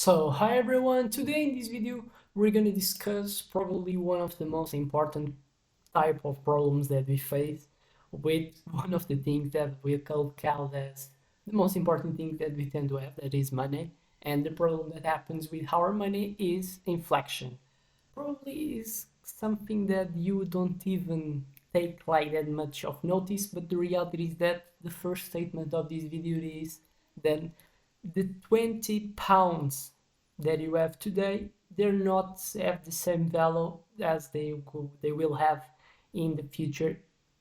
Hi everyone, today in this video we're going to discuss probably one of the most important type of problems that we face with one of the things that we call as the most important thing that we tend to have, that is money. And the problem that happens with our money is inflation. Probably is something that you don't even take like that much of notice, but the reality is that the first statement of this video is that the 20 pounds that you have today, they're not have the same value as they will have in the future,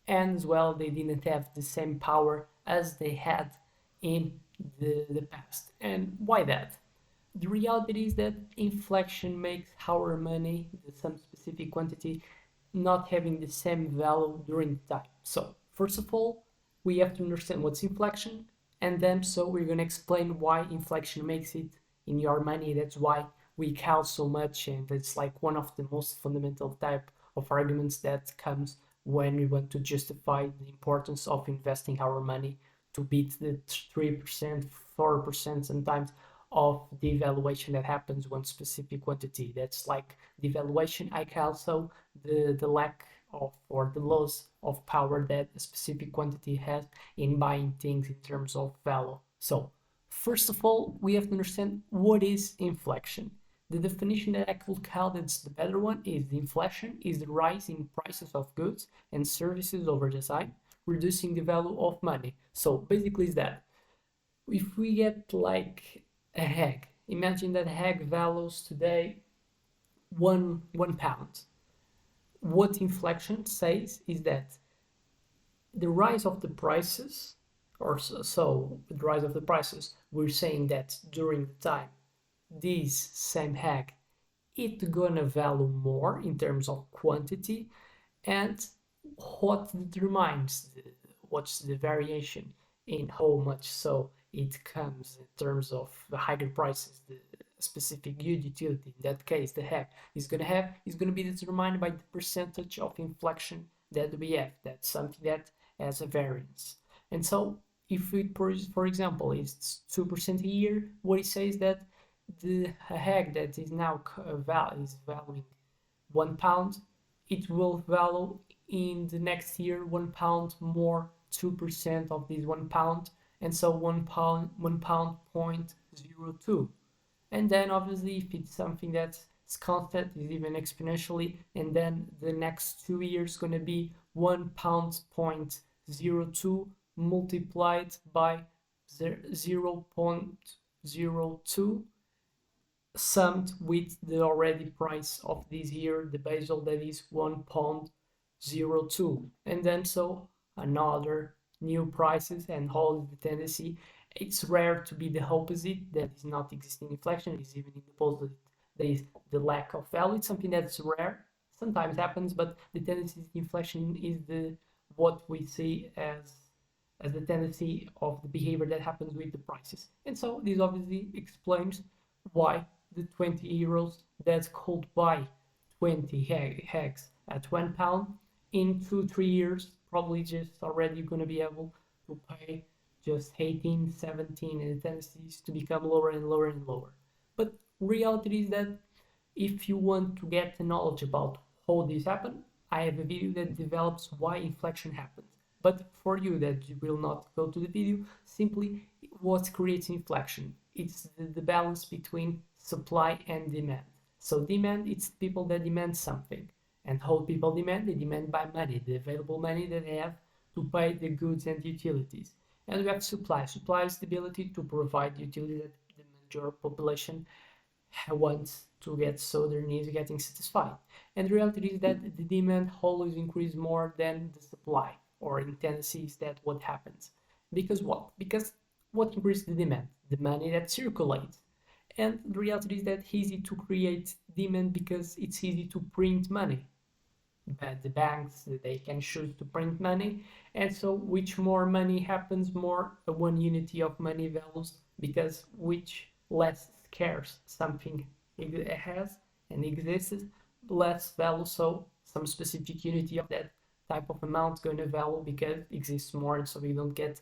and as well they didn't have the same power as they had in the past. And why that? The reality is that inflation makes our money, some specific quantity, not having the same value during time. So first of all, we have to understand what's inflation, and then so we're going to explain why inflation makes it in your money. That's why we count so much, and it's like one of the most fundamental type of arguments that comes when we want to justify the importance of investing our money to beat the 3%, 4% sometimes of the evaluation that happens one specific quantity. That's like the evaluation. I can also the lack of or the loss of power that a specific quantity has in buying things in terms of value. So first of all, we have to understand what is inflation. The definition that I could call that's the better one is the inflation is the rise in prices of goods and services over the time, reducing the value of money. So basically is that if we get like a egg, imagine that egg values today one pound. What inflation says is that the rise of the prices, or so the rise of the prices, we're saying that during the time this same egg it gonna value more in terms of quantity. And what determines what's the variation in how much so it comes in terms of the higher prices the specific good utility, in that case the egg is going to have, is going to be determined by the percentage of inflation that we have. That's something that has a variance. And so if we, for example, it's 2% a year, what it says that the egg that is now is valuing £1, it will value in the next year £1 more, 2% of this £1, and so £1 point 0.02. And then obviously if it's something that's constant, is even exponentially, and then the next 2 years going to be £1 point 0.02 multiplied by 0.02 summed with the already price of this year, the basal, that is £1.02. And then so another new prices and all the tendency. It's rare to be the opposite, that is not existing inflation, is even in the positive. There is the lack of value. It's something that's rare. Sometimes happens, but the tendency inflation is the what we see as the tendency of the behavior that happens with the prices. And so this obviously explains why the €20 that could buy 20 eggs at £1 in 2-3 years probably just already going to be able to pay just 18, 17, and the tendencies to become lower and lower and lower. But reality is that if you want to get the knowledge about how this happens, I have a video that develops why inflation happens. But for you that you will not go to the video, simply what creates inflation? It's the balance between supply and demand. So demand, it's people that demand something. And how people demand? They demand by money, the available money that they have to pay the goods and utilities. And we have supply. Supply is the ability to provide the utility that the major population wants to get, so their needs are getting satisfied. And the reality is that the demand always increases more than the supply, or in tendency is that what happens. Because what? Because what increases the demand? The money that circulates. And the reality is that it's easy to create demand because it's easy to print money. But the banks, they can choose to print money, and so which more money happens, more one unity of money values, because which less scarce something has and exists, less value, so some specific unity of that type of amount is going to value because it exists more, and so you don't get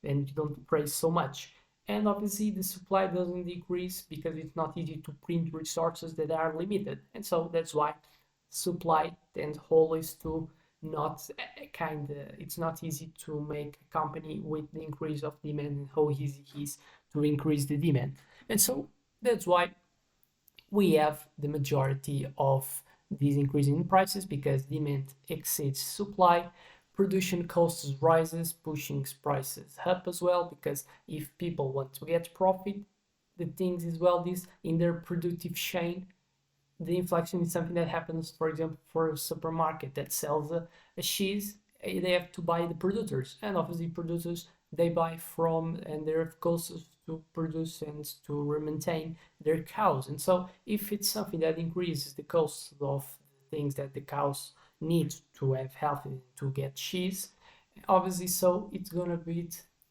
and you don't praise so much. And obviously the supply doesn't decrease because it's not easy to print resources that are limited. And so that's why supply tends always to not it's not easy to make a company with the increase of demand and how easy it is to increase the demand. And so that's why we have the majority of these increasing in prices because demand exceeds supply. Production costs rises, pushing prices up as well, because if people want to get profit, the things as well is in their productive chain. The inflation is something that happens, for example, for a supermarket that sells a cheese, they have to buy the producers, and obviously producers they buy from and they have costs to produce and to maintain their cows. And so if it's something that increases the cost of the things that the cows need to have healthy to get cheese, obviously so it's gonna be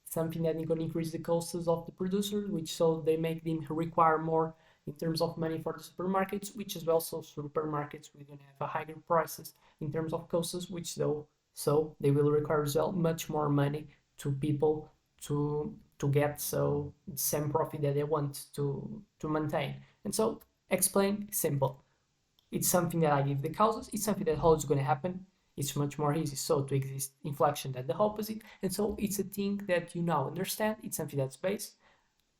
something that is gonna increase the costs of the producers, which so they make them require more in terms of money for the supermarkets, which as well so supermarkets we're gonna have a higher prices in terms of costs, which though so they will require as well much more money to people to get so the same profit that they want to maintain. And so explain simple. It's something that I give the causes. It's something that how it's going to happen. It's much more easy so to exist inflation than the opposite. And so it's a thing that you now understand. It's something that's based.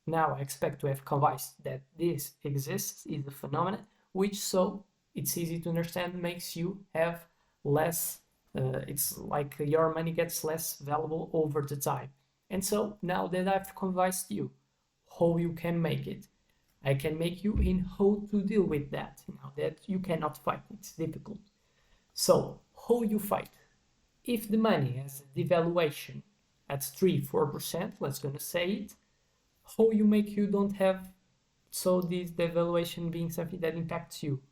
Now I expect to have convinced that this exists, is a phenomenon, which so it's easy to understand, makes you have less, it's like your money gets less valuable over the time. And so now that I've convinced you how you can make it, I can make you in how to deal with that. Now that you cannot fight, it's difficult. So how you fight? If the money has a devaluation at 3-4%, let's gonna say it, how you make you don't have so this devaluation being something that impacts you.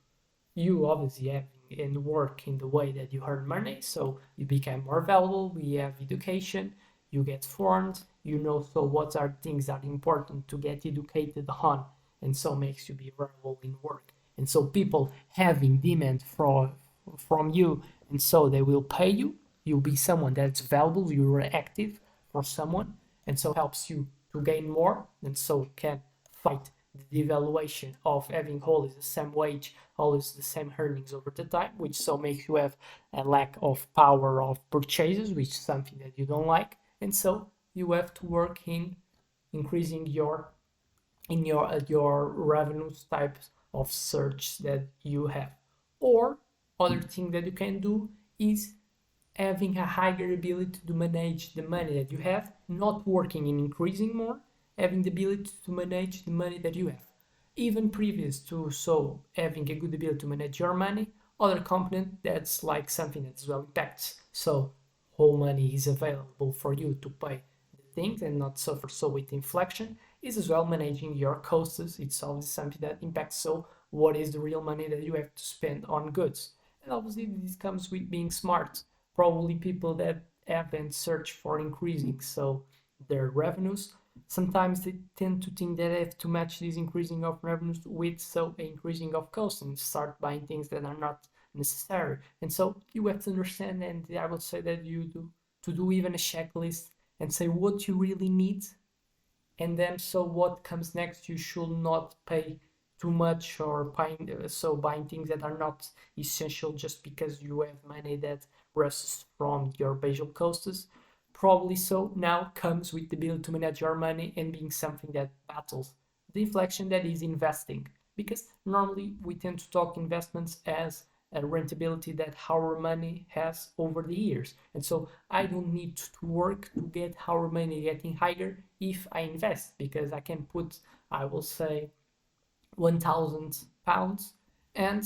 You obviously have and work in the way that you earn money, so you become more valuable. We have education, you get formed, you know so what are things that are important to get educated on, and so makes you be valuable in work. And so people having demand from you, and so they will pay you. You'll be someone that's valuable, you're active for someone, and so helps you to gain more, and so can fight the devaluation of having always the same wage, always the same earnings over the time, which so makes you have a lack of power of purchases, which is something that you don't like. And so you have to work in increasing your revenues types of search that you have. Or other thing that you can do is having a higher ability to manage the money that you have, not working in increasing more, having the ability to manage the money that you have. Even previous to so having a good ability to manage your money, other component that's like something that as well impacts so whole money is available for you to pay the things and not suffer so with inflation is as well managing your costs. It's always something that impacts so what is the real money that you have to spend on goods. And obviously this comes with being smart. Probably people that haven't searched for increasing so their revenues, sometimes they tend to think that they have to match this increasing of revenues with so increasing of costs and start buying things that are not necessary. And so you have to understand, and I would say that you do to do even a checklist and say what you really need, and then so what comes next you should not pay too much or buying things that are not essential just because you have money that rests from your basal costs. Probably so now comes with the ability to manage your money and being something that battles the inflation that is investing, because normally we tend to talk investments as a rentability that our money has over the years. And so I don't need to work to get our money getting higher if I invest, because I can put, I will say, £1,000, and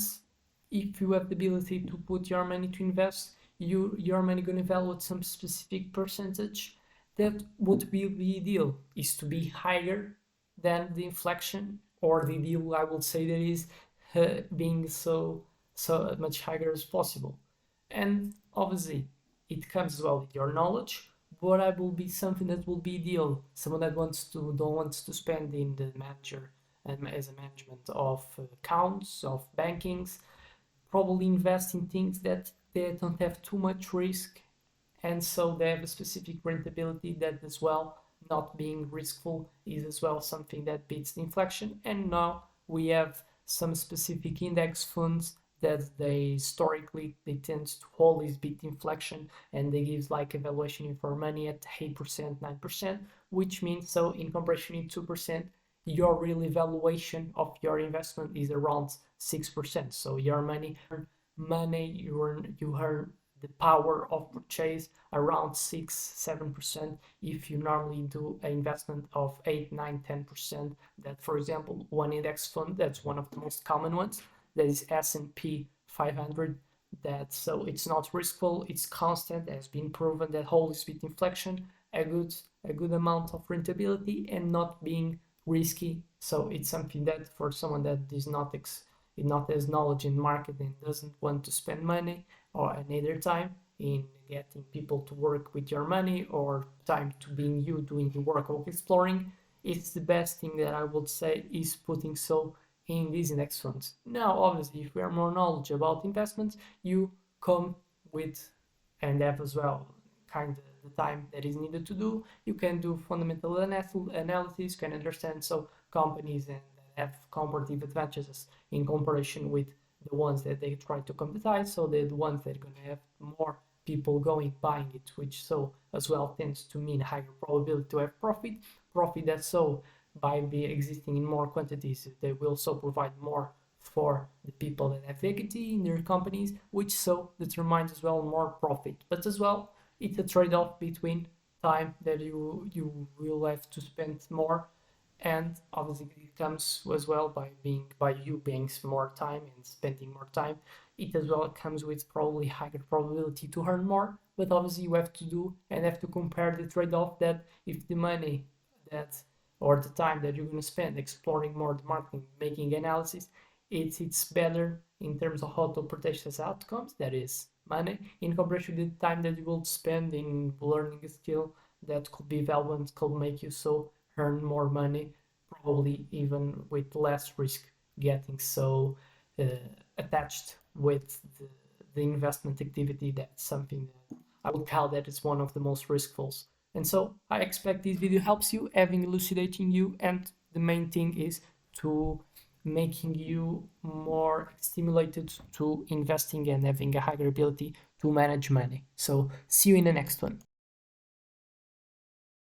if you have the ability to put your money to invest, your money gonna value at some specific percentage. That would be the ideal, is to be higher than the inflation, or the ideal I would say that is being so much higher as possible. And obviously it comes as well with your knowledge, but I will be something that will be ideal, someone that don't wants to spend in the manager and as a management of accounts of bankings, probably invest in things that they don't have too much risk, and so they have a specific rentability that as well not being riskful is as well something that beats the inflation. And now we have some specific index funds that they historically they tend to always beat inflation, and they give like a valuation for money at 8%, 9%, which means so in comparison in 2%, your real valuation of your investment is around 6%. So your you earn the power of purchase around 6-7% if you normally do an investment of 8-9-10%. That, for example, one index fund, that's one of the most common ones, that is S&P 500. That so it's not riskful, it's constant, has been proven that always beat inflation, a good amount of rentability, and not being risky. So it's something that for someone that is not has knowledge in marketing, doesn't want to spend money or neither time in getting people to work with your money or time to being you doing the work of exploring, it's the best thing that I would say is putting so in these index funds. Now, obviously, if we are more knowledge about investments, you come with and have as well kind of the time that is needed to do. You can do fundamental analysis, can understand so companies and have comparative advantages in comparison with the ones that they try to compete. So they're the ones that are going to have more people going buying it, which so as well tends to mean higher probability to have profit that so by be existing in more quantities, they will so provide more for the people that have equity in their companies, which so determines as well more profit. But as well, it's a trade-off between time that you will have to spend more, and obviously it comes as well by you being more time and spending more time. It as well comes with probably higher probability to earn more, but obviously you have to do and have to compare the trade-off that if the money that or the time that you're going to spend exploring more the marketing, making analysis, it's better in terms of how to protect as outcomes, that is money, in comparison to the time that you will spend in learning a skill that could be valuable, could make you so earn more money, probably even with less risk getting so uh, attached with the investment activity. That's something that I would call that is one of the most riskfuls. And so I expect this video helps you, having elucidating you, and the main thing is to making you more stimulated to investing and having a higher ability to manage money. So see you in the next one.